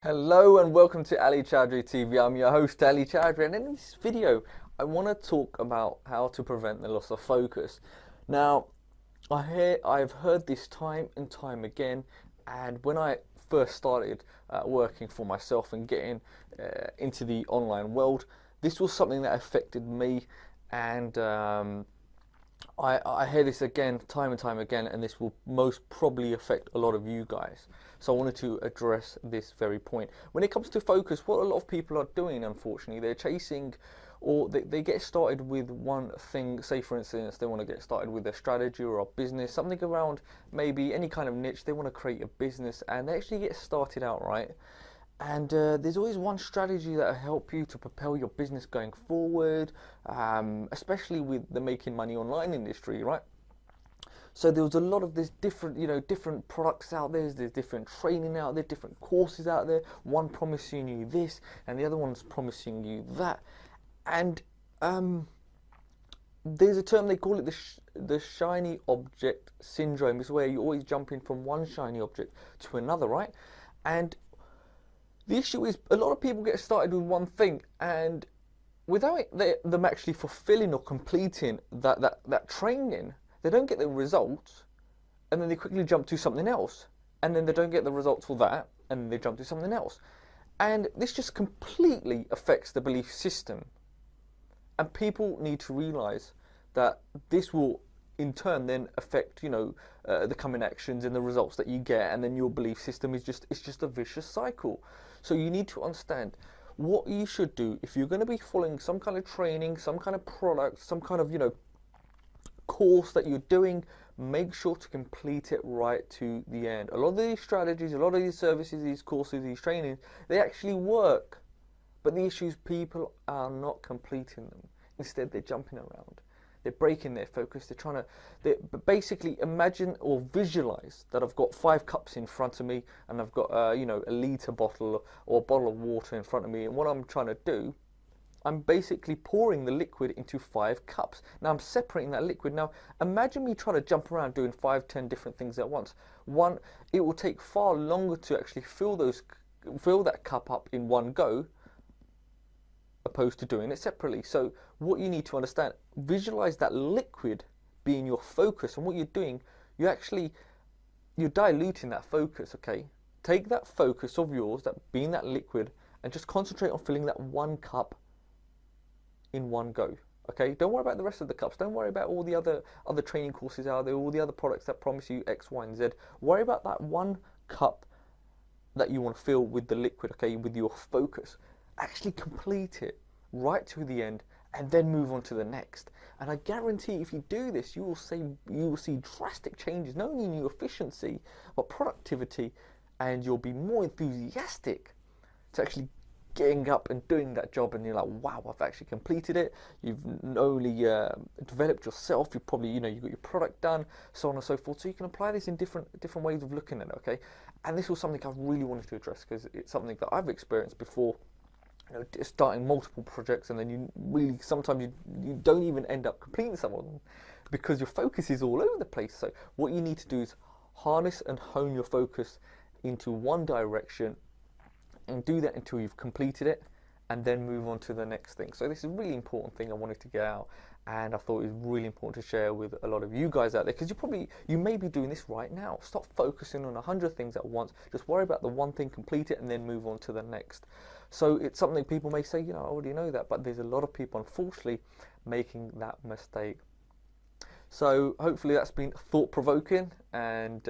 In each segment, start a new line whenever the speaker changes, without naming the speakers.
Hello and welcome to Ali Chowdhry TV. I'm your host Ali Chowdhry, and in this video I want to talk about how to prevent the loss of focus. Now, I've heard this time and time again, and when I first started working for myself and getting into the online world, this was something that affected me, and I hear this again, time and time again, and this will most probably affect a lot of you guys. So I wanted to address this very point. When it comes to focus, what a lot of people are doing, unfortunately, they're chasing, or they get started with one thing. Say, for instance, they want to get started with a strategy or a business, something around maybe any kind of niche. They want to create a business, and they actually get started out right. And there's always one strategy that will help you to propel your business going forward, especially with the making money online industry, right? So there was a lot of this different, different products out there. There's different training out there, different courses out there. One promising you this, and the other one's promising you that. And there's a term they call it the shiny object syndrome. It's where you're always jumping from one shiny object to another, right? And the issue is a lot of people get started with one thing, and without them actually fulfilling or completing that training, they don't get the results, and then they quickly jump to something else, and then they don't get the results for that, and then they jump to something else. And this just completely affects the belief system. And people need to realize that this will in turn then affect the coming actions and the results that you get, and then your belief system is just a vicious cycle. So you need to understand what you should do if you're going to be following some kind of training, some kind of product, some kind of course that you're doing. Make sure to complete it right to the end. A lot of these strategies, a lot of these services, these courses, these trainings, they actually work, but the issue is people are not completing them. Instead, they're jumping around. They're breaking their focus. They're trying to basically imagine or visualize that I've got 5 cups in front of me, and I've got a litre bottle or a bottle of water in front of me. And what I'm trying to do, I'm basically pouring the liquid into 5 cups. Now I'm separating that liquid. Now imagine me trying to jump around doing 5, 10 different things at once. One, it will take far longer to actually fill that cup up in one go, opposed to doing it separately. So what you need to understand, visualize that liquid being your focus, and what you're doing, you're diluting that focus. Okay, take that focus of yours, that being that liquid, and just concentrate on filling that 1 cup in one go. Okay, don't worry about the rest of the cups. Don't worry about all the other training courses out there, all the other products that promise you X, Y, and Z. Worry about that 1 cup that you want to fill with the liquid, okay, with your focus. Actually complete it right to the end, and then move on to the next. And I guarantee if you do this, you will see drastic changes, not only in your efficiency but productivity, and you'll be more enthusiastic to actually getting up and doing that job. And you're like, wow, I've actually completed it. You've not only developed yourself, you probably you got your product done, so on and so forth. So you can apply this in different ways of looking at it. Okay, and this was something I really wanted to address because it's something that I've experienced before. Starting multiple projects, and then sometimes you don't even end up completing some of them because your focus is all over the place. So what you need to do is harness and hone your focus into one direction, and do that until you've completed it, and then move on to the next thing. So this is a really important thing I wanted to get out, and I thought it was really important to share with a lot of you guys out there, because you may be doing this right now. Stop focusing on 100 things at once. Just worry about the one thing, complete it, and then move on to the next. So it's something people may say, I already know that, but there's a lot of people, unfortunately, making that mistake. So hopefully that's been thought-provoking, and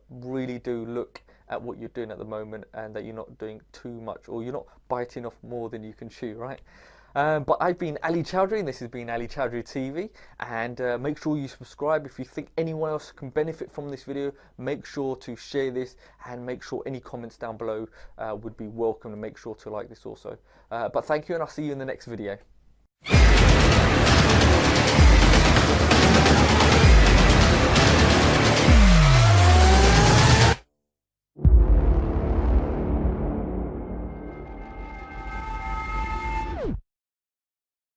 really do look at what you're doing at the moment, and that you're not doing too much, or you're not biting off more than you can chew, right? But I've been Ali Chowdhry, and this has been Ali Chowdhry TV, and make sure you subscribe. If you think anyone else can benefit from this video, make sure to share this, and make sure any comments down below would be welcome, and make sure to like this also. But thank you, and I'll see you in the next video.